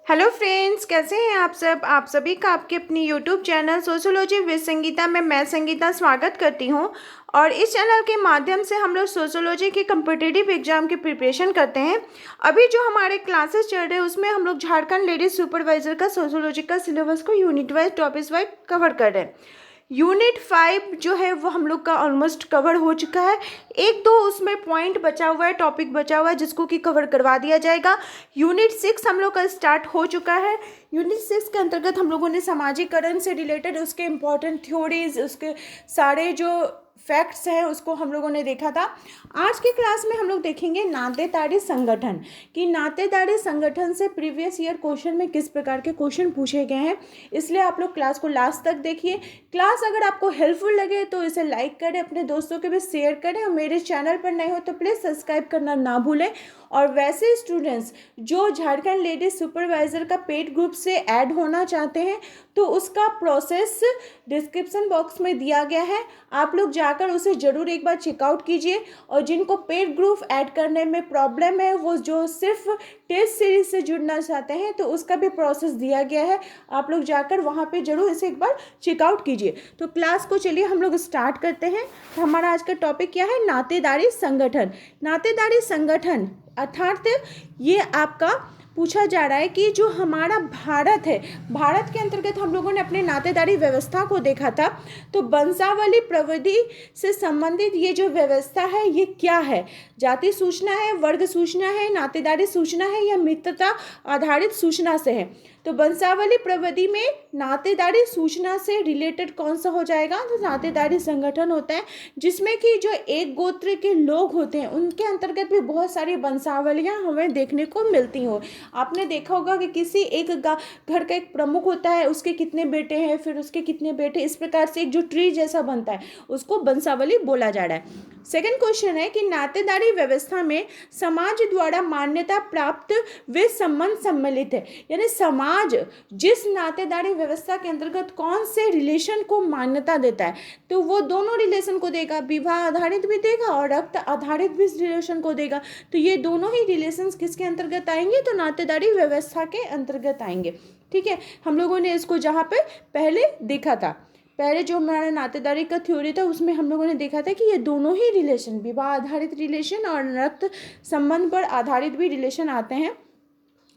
Hello friends, कैसे हैं आप सब। आप सभी का आपके अपनी YouTube channel sociology with Sangeeta में मैं संगीता स्वागत करती हूं। और इस चैनल के माध्यम से हम लोग सोशियोलॉजी के कम्पिटिटिव एग्जाम की प्रिपरेशन करते हैं। अभी जो हमारे क्लासेस चल रहे हैं उसमें हम लोग झारखंड लेडीज सुपरवाइजर का सोशियोलॉजी का सिलेबस को unit wise topic wise cover कर रहे हैं। यूनिट 5 जो है वो हम लोग का ऑलमोस्ट कवर हो चुका है। एक दो उसमें पॉइंट बचा हुआ है, टॉपिक बचा हुआ है जिसको कि कवर करवा दिया जाएगा। यूनिट 6 हम लोग का स्टार्ट हो चुका है। यूनिट 6 के अंतर्गत हम लोगों ने सामाजिकरण से रिलेटेड उसके इम्पॉर्टेंट थ्योरीज, उसके सारे जो फैक्ट्स हैं उसको हम लोगों ने देखा था। आज की क्लास में हम लोग देखेंगे नातेदारी संगठन, कि नातेदारी संगठन से प्रीवियस ईयर क्वेश्चन में किस प्रकार के क्वेश्चन पूछे गए हैं। इसलिए आप लोग क्लास को लास्ट तक देखिए। क्लास अगर आपको हेल्पफुल लगे तो इसे लाइक करें, अपने दोस्तों के भी शेयर करें, और मेरे चैनल पर नए हो तो प्लीज़ सब्सक्राइब करना ना भूलें। और वैसे स्टूडेंट्स जो झारखंड लेडीज सुपरवाइजर का पेड ग्रुप से ऐड होना चाहते हैं तो उसका प्रोसेस डिस्क्रिप्शन बॉक्स में दिया गया है, आप लोग जाकर उसे ज़रूर एक बार चेकआउट कीजिए। और जिनको पेड ग्रुप ऐड करने में प्रॉब्लम है, वो जो सिर्फ टेस्ट सीरीज से जुड़ना चाहते हैं, तो उसका भी प्रोसेस दिया गया है, आप लोग जाकर वहाँ पे ज़रूर इसे एक बार चेकआउट कीजिए। तो क्लास को चलिए हम लोग स्टार्ट करते हैं। तो हमारा आज का टॉपिक क्या है? नातेदारी संगठन। नातेदारी संगठन अर्थात ये आपका पूछा जा रहा है कि जो हमारा भारत है, भारत के अंतर्गत हम लोगों ने अपने नातेदारी व्यवस्था को देखा था। तो वंशावली प्रविधि से संबंधित ये जो व्यवस्था है ये क्या है? जाति सूचना है, वर्ग सूचना है, नातेदारी सूचना है, या मित्रता आधारित सूचना से है? तो वंशावली प्रविधि में नातेदारी सूचना से रिलेटेड कौन सा हो जाएगा? तो नातेदारी संगठन होता है, जिसमें कि जो एक गोत्र के लोग होते हैं उनके अंतर्गत भी बहुत सारी वंशावलियां हमें देखने को मिलती हो। आपने देखा होगा कि किसी एक घर का एक प्रमुख होता है, उसके कितने बेटे हैं, फिर उसके कितने बेटे, इस प्रकार से एक जो ट्री जैसा बनता है उसको वंशावली बोला जा रहा है। सेकंड क्वेश्चन है कि नातेदारी व्यवस्था में समाज द्वारा मान्यता प्राप्त वे संबंध सम्मिलित है, यानी समाज जिस नातेदारी व्यवस्था के अंतर्गत कौन से रिलेशन को मान्यता देता है तो वो दोनों रिलेशन को देगा, विवाह आधारित भी देगा और रक्त आधारित भी रिलेशन को देगा। तो ये दोनों ही रिलेशंस किसके अंतर्गत आएंगे? तो नातेदारी व्यवस्था के अंतर्गत आएंगे। ठीक है, हम लोगों ने इसको जहाँ पे पहले देखा था, पहले जो हमारा नातेदारी का थ्योरी था उसमें हम लोगों ने देखा था कि ये दोनों ही रिलेशन, विवाह आधारित रिलेशन और रक्त संबंध पर आधारित भी रिलेशन आते हैं।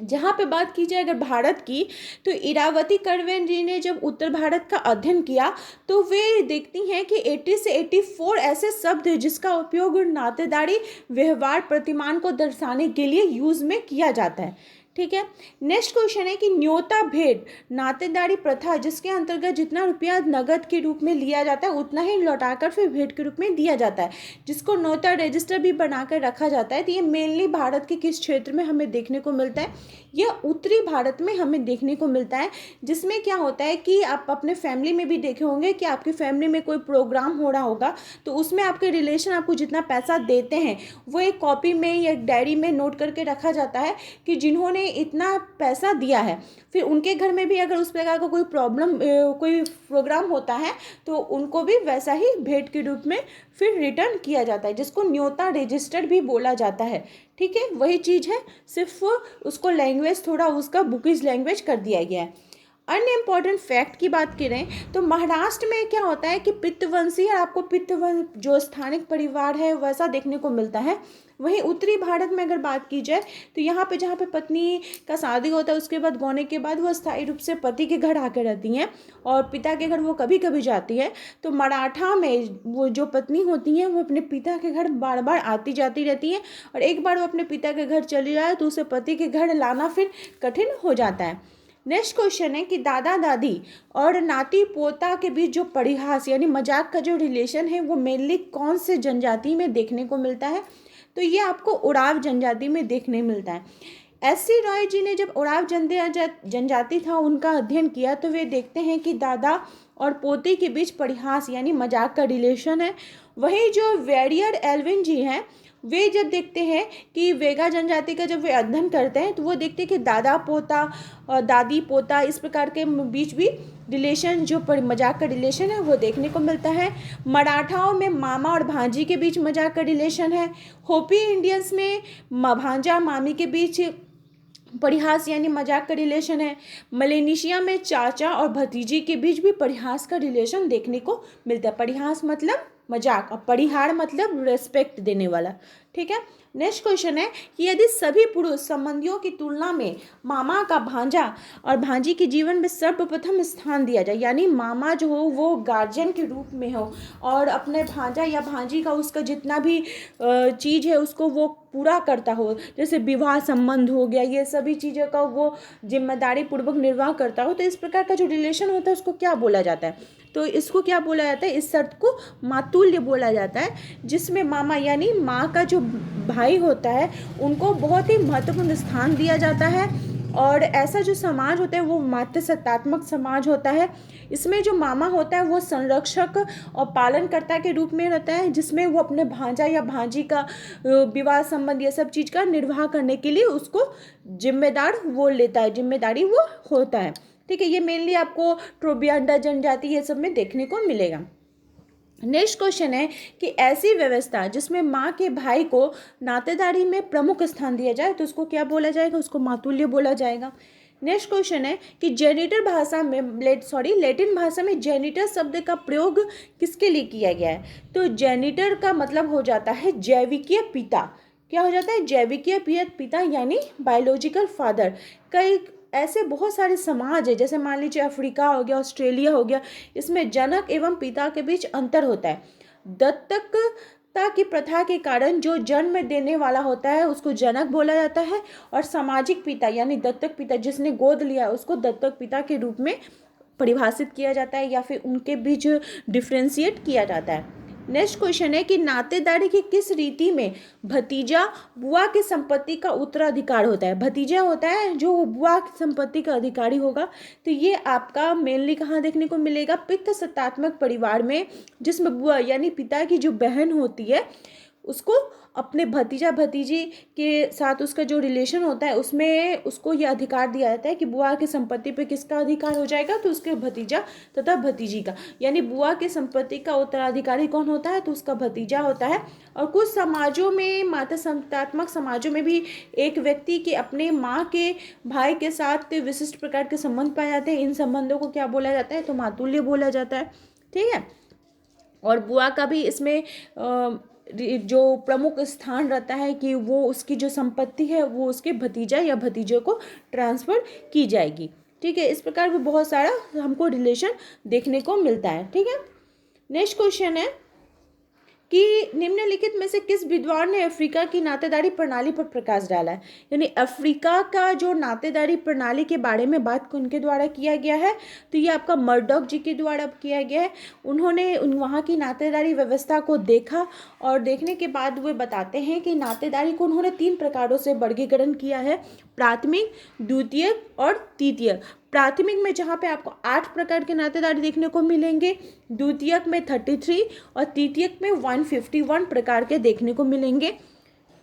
जहाँ पे बात की जाए अगर भारत की, तो इरावती कर्वे जी ने जब उत्तर भारत का अध्ययन किया तो वे देखती हैं कि 80 से 84 ऐसे शब्द हैं जिसका उपयोग नातेदारी व्यवहार प्रतिमान को दर्शाने के लिए यूज़ में किया जाता है। ठीक है, नेक्स्ट क्वेश्चन है कि न्योता भेंट नातेदारी प्रथा, जिसके अंतर्गत जितना रुपया नगद के रूप में लिया जाता है उतना ही लौटाकर फिर भेंट के रूप में दिया जाता है, जिसको न्योता रजिस्टर भी बनाकर रखा जाता है। तो ये मेनली भारत के किस क्षेत्र में हमें देखने को मिलता है? यह उत्तरी भारत में हमें देखने को मिलता है, जिसमें क्या होता है कि आप अपने फैमिली में भी देखे होंगे कि आपकी फैमिली में कोई प्रोग्राम हो रहा होगा तो उसमें आपके रिलेशन आपको जितना पैसा देते हैं वो एक कॉपी में या एक डायरी में नोट करके रखा जाता है कि जिन्होंने इतना पैसा दिया है। फिर उनके घर में भी अगर उस प्रकार का कोई कोई प्रोग्राम होता है तो उनको भी वैसा ही भेंट के रूप में फिर रिटर्न किया जाता है, जिसको न्योता रजिस्टर्ड भी बोला जाता है। ठीक है, वही चीज़ है, सिर्फ उसको लैंग्वेज थोड़ा उसका बुकिश लैंग्वेज कर दिया गया है। अन्य इम्पॉर्टेंट फैक्ट की बात करें तो महाराष्ट्र में क्या होता है कि पित्तवंशी, आपको पित्तवंश जो स्थानिक परिवार है वैसा देखने को मिलता है। वहीं उत्तरी भारत में अगर बात की जाए तो यहाँ पे जहाँ पे पत्नी का शादी होता है उसके बाद गौने के बाद वो स्थायी रूप से पति के घर आकर रहती हैं और पिता के घर वो कभी कभी जाती है। तो मराठा में वो जो पत्नी होती हैं वो अपने पिता के घर बार बार आती जाती रहती हैं, और एक बार वो अपने पिता के घर चली जाए तो उसे पति के घर लाना फिर कठिन हो जाता है। नेक्स्ट क्वेश्चन है कि दादा दादी और नाती पोता के बीच जो परिहास यानी मजाक का जो रिलेशन है वो मेनली कौन से जनजाति में देखने को मिलता है? तो ये आपको उराव जनजाति में देखने मिलता है। एस.सी. रॉय जी ने जब उराव जनजाति था उनका अध्ययन किया तो वे देखते हैं कि दादा और पोते के बीच परिहास यानी मजाक का रिलेशन है। वहीं जो वेरियर एल्विन जी हैं वे जब देखते हैं कि वेगा जनजाति का जब वे अध्ययन करते हैं तो वो देखते हैं कि दादा पोता और दादी पोता इस प्रकार के बीच भी रिलेशन जो मजाक का रिलेशन है वो देखने को मिलता है। मराठाओं में मामा और भांजी के बीच मजाक का रिलेशन है। होपी इंडियंस में भांजा मामी के बीच परिहास यानी मजाक का रिलेशन है। मलेशिया में चाचा और भतीजी के बीच भी परिहास का रिलेशन देखने को मिलता है। परिहास मतलब मजाक और परिहार मतलब रेस्पेक्ट देने वाला। ठीक है। नेक्स्ट क्वेश्चन है कि यदि सभी पुरुष संबंधियों की तुलना में मामा का भांजा और भांजी के जीवन में सर्वप्रथम स्थान दिया जाए, यानी मामा जो हो वो गार्जियन के रूप में हो और अपने भांजा या भांजी का उसका जितना भी चीज़ है उसको वो पूरा करता हो, जैसे विवाह संबंध हो गया, ये सभी चीज़ों का वो जिम्मेदारी पूर्वक निर्वाह करता हो, तो इस प्रकार का जो रिलेशन होता है उसको क्या बोला जाता है? तो इसको क्या बोला जाता है? इस शर्त को मातुल्य बोला जाता है, जिसमें मामा यानी माँ का जो भाई होता है उनको बहुत ही महत्वपूर्ण स्थान दिया जाता है। और ऐसा जो समाज होता है वो मातृसत्तात्मक समाज होता है। इसमें जो मामा होता है वो संरक्षक और पालनकर्ता के रूप में रहता है, जिसमें वो अपने भांजा या भांजी का विवाह संबंध ये सब चीज़ का निर्वाह करने के लिए उसको जिम्मेदार वो लेता है, जिम्मेदारी वो होता है। ठीक है। ये मेनली आपको ट्रोबियांडा जनजाति ये सब में देखने को मिलेगा। नेक्स्ट क्वेश्चन है कि ऐसी व्यवस्था जिसमें माँ के भाई को नातेदारी में प्रमुख स्थान दिया जाए तो उसको क्या बोला जाएगा? उसको मातुल्य बोला जाएगा। नेक्स्ट क्वेश्चन है कि जेनिटर भाषा में लैटिन भाषा में जेनिटर शब्द का प्रयोग किसके लिए किया गया है? तो जेनिटर का मतलब हो जाता है जैविकीय पिता। क्या हो जाता है? जैविकीय पिता यानी बायोलॉजिकल फादर। कई ऐसे बहुत सारे समाज है, जैसे मान लीजिए अफ्रीका हो गया, ऑस्ट्रेलिया हो गया, इसमें जनक एवं पिता के बीच अंतर होता है। दत्तकता की प्रथा के कारण जो जन्म देने वाला होता है उसको जनक बोला जाता है, और सामाजिक पिता यानी दत्तक पिता जिसने गोद लिया उसको दत्तक पिता के रूप में परिभाषित किया जाता है या फिर उनके बीच डिफ्रेंशिएट किया जाता है। नेक्स्ट क्वेश्चन है कि नातेदारी की किस रीति में भतीजा बुआ की संपत्ति का उत्तराधिकार होता है? भतीजा होता है जो बुआ की संपत्ति का अधिकारी होगा। तो ये आपका मेनली कहाँ देखने को मिलेगा? पितृसत्तात्मक परिवार में, जिसमें बुआ यानी पिता की जो बहन होती है उसको अपने भतीजा भतीजी के साथ उसका जो रिलेशन होता है उसमें उसको ये अधिकार दिया जाता है कि बुआ की संपत्ति पे किसका अधिकार हो जाएगा? तो उसके भतीजा तथा भतीजी का, यानी बुआ की संपत्ति का उत्तराधिकारी कौन होता है? तो उसका भतीजा होता है। और कुछ समाजों में, मातृसत्तात्मक समाजों में भी एक व्यक्ति के अपने माँ के भाई के साथ विशिष्ट प्रकार के संबंध पाए जाते हैं। इन संबंधों को क्या बोला जाता है? तो मातुल्य बोला जाता है। ठीक है। और बुआ का भी इसमें जो प्रमुख स्थान रहता है कि वो उसकी जो संपत्ति है वो उसके भतीजा या भतीजे को ट्रांसफ़र की जाएगी। ठीक है। इस प्रकार भी बहुत सारा हमको रिलेशन देखने को मिलता है। ठीक है। नेक्स्ट क्वेश्चन है कि निम्नलिखित में से किस विद्वान ने अफ्रीका की नातेदारी प्रणाली पर प्रकाश डाला है? यानी अफ्रीका का जो नातेदारी प्रणाली के बारे में बात उनके द्वारा किया गया है, तो ये आपका मर्डॉक जी के द्वारा किया गया है। उन्होंने वहाँ की नातेदारी व्यवस्था को देखा और देखने के बाद वे बताते हैं कि नातेदारी को उन्होंने 3 प्रकारों से वर्गीकरण किया है: प्राथमिक, द्वितीयक और तृतीयक। प्राथमिक में जहाँ पे आपको 8 प्रकार के नातेदारी देखने को मिलेंगे, द्वितीयक में 33 और तृतीयक में 151 प्रकार के देखने को मिलेंगे।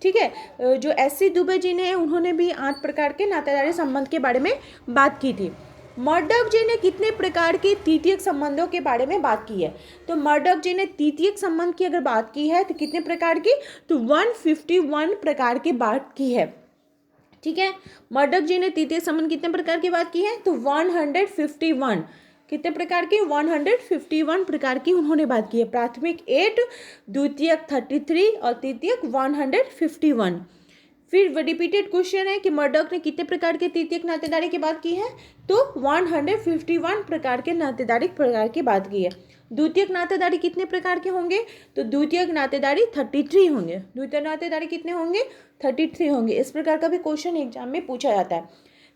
ठीक है। जो एस.सी. दुबे जी ने उन्होंने भी 8 प्रकार के नातेदारी संबंध के बारे में बात की थी। मर्डॉक जी ने कितने प्रकार के तृतीयक संबंधों के बारे में बात की है? तो मर्डॉक जी ने तृतीयक संबंध की अगर बात की है तो कितने प्रकार की? तो 151 प्रकार की बात की है। ठीक है। मर्डॉक जी ने तृतीय संबंध कितने प्रकार की बात की है? तो 151। कितने प्रकार की? 151 प्रकार की उन्होंने बात की है। प्राथमिक 8, द्वितीयक 33 और तृतीयक 151। फिर रिपीटेड क्वेश्चन है कि मर्डॉक ने कितने प्रकार के तृतीयक नातेदारी की बात की है? तो 151 प्रकार के नातेदारी प्रकार की बात की है। द्वितीयक नातेदारी कितने प्रकार के होंगे? तो द्वितीयक नातेदारी 33 होंगे। द्वितीयक नातेदारी कितने होंगे? 33 होंगे। इस प्रकार का भी क्वेश्चन एग्जाम में पूछा जाता है।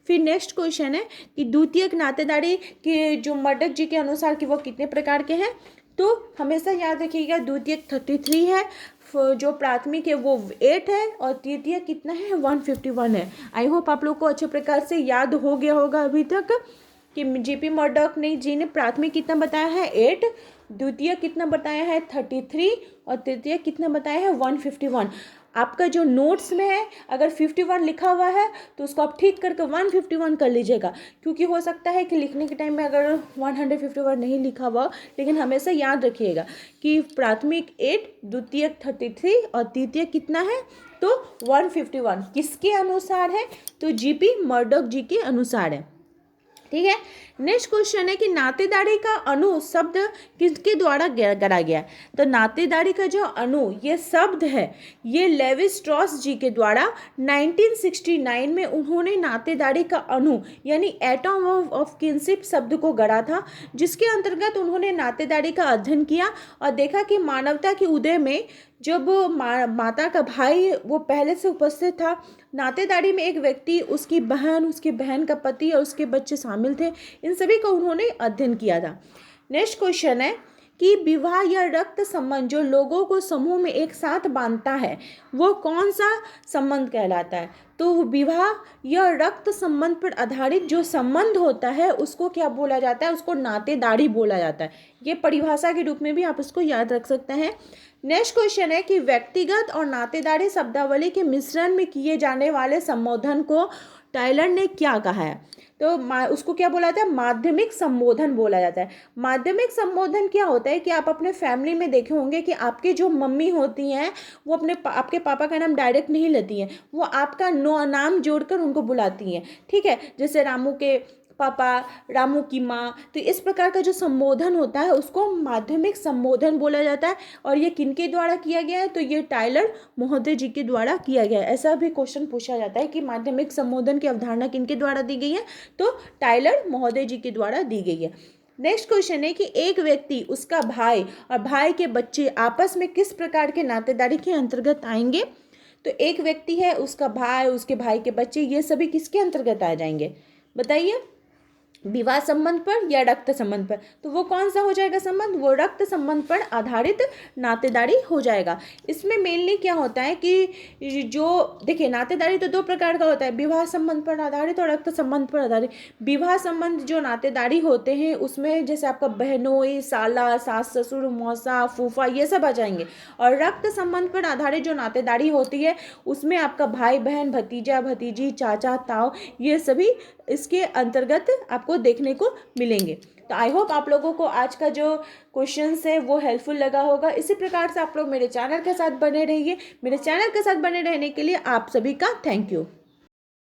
फिर नेक्स्ट क्वेश्चन है कि द्वितीयक नातेदारी के जो मर्डॉक जी के अनुसार कि वो कितने प्रकार के हैं? तो हमेशा याद रखिएगा द्वितीयक 33 है, जो प्राथमिक है वो 8 है और तृतीयक कितना है? 151 है। आई होप आप लोग को अच्छे प्रकार से याद हो गया होगा अभी तक कि जीपी मर्डॉक ने जी ने प्राथमिक कितना बताया है? 8, द्वितीय कितना बताया है? 33 और तृतीय कितना बताया है? 151। आपका जो नोट्स में है अगर 51 लिखा हुआ है तो उसको आप ठीक करके 151 कर लीजिएगा, क्योंकि हो सकता है कि लिखने के टाइम में अगर 151 नहीं लिखा हुआ, लेकिन हमेशा याद रखिएगा कि प्राथमिक 8, द्वितीयक 33 और तृतीयक कितना है तो 151 किसके अनुसार है तो जीपी मर्डॉक जी के अनुसार है। ठीक है, नेक्स्ट क्वेश्चन है कि नातेदारी का अणु शब्द किसके द्वारा गढ़ा गया है। तो नातेदारी का जो अणु ये शब्द है ये लेवी स्ट्रॉस जी के द्वारा 1969 में उन्होंने नातेदारी का अणु यानी एटम ऑफ किनशिप शब्द को गढ़ा था, जिसके अंतर्गत उन्होंने नातेदारी का अध्ययन किया और देखा कि मानवता के उदय में जब माता का भाई वो पहले से उपस्थित था, नातेदारी में एक व्यक्ति, उसकी बहन, उसकी बहन का पति और उसके बच्चे शामिल थे, इन सभी का उन्होंने अध्ययन किया था। नेक्स्ट क्वेश्चन है कि विवाह या रक्त संबंध जो लोगों को समूह में एक साथ बांधता है वो कौन सा संबंध कहलाता है। तो विवाह या रक्त संबंध पर आधारित जो संबंध होता है उसको क्या बोला जाता है, उसको नातेदारी बोला जाता है। ये परिभाषा के रूप में भी आप इसको याद रख सकते हैं। नेक्स्ट क्वेश्चन है कि व्यक्तिगत और नातेदारी शब्दावली के मिश्रण में किए जाने वाले संबोधन को टायलर ने क्या कहा है। तो उसको क्या बोला जाता है, माध्यमिक संबोधन बोला जाता है। माध्यमिक संबोधन क्या होता है कि आप अपने फैमिली में देखे होंगे कि आपकी जो मम्मी होती हैं वो आपके पापा का नाम डायरेक्ट नहीं लेती हैं, वो आपका नाम जोड़कर उनको बुलाती हैं। ठीक है, जैसे रामू के पापा, रामू की माँ, तो इस प्रकार का जो संबोधन होता है उसको माध्यमिक संबोधन बोला जाता है। और ये किनके द्वारा किया गया है तो ये टायलर महोदय जी के द्वारा किया गया है। ऐसा भी क्वेश्चन पूछा जाता है कि माध्यमिक संबोधन की अवधारणा किनके द्वारा दी गई है तो टायलर महोदय जी के द्वारा दी गई है। नेक्स्ट क्वेश्चन है कि एक व्यक्ति, उसका भाई और भाई के बच्चे आपस में किस प्रकार के नातेदारी के अंतर्गत आएंगे। तो एक व्यक्ति है, उसका भाई, उसके भाई के बच्चे, ये सभी किसके अंतर्गत आ जाएंगे बताइए, विवाह संबंध पर या रक्त संबंध पर। तो वो कौन सा हो जाएगा संबंध, वो रक्त संबंध पर आधारित नातेदारी हो जाएगा। इसमें मेनली क्या होता है कि जो देखिए नातेदारी तो दो प्रकार का होता है, विवाह संबंध पर आधारित और रक्त संबंध पर आधारित। विवाह संबंध जो नातेदारी होते हैं उसमें जैसे आपका बहनोई, साला, सास ससुर, मौसा, फूफा, ये सब आ जाएंगे। और रक्त संबंध पर आधारित जो नातेदारी होती है उसमें आपका भाई बहन, भतीजा भतीजी, चाचा ताऊ, ये सभी इसके अंतर्गत आपको देखने को मिलेंगे। तो आई होप आप लोगों को आज का जो क्वेश्चंस है वो हेल्पफुल लगा होगा। इसी प्रकार से आप लोग मेरे चैनल के साथ बने रहिए। मेरे चैनल के साथ बने रहने के लिए आप सभी का थैंक यू।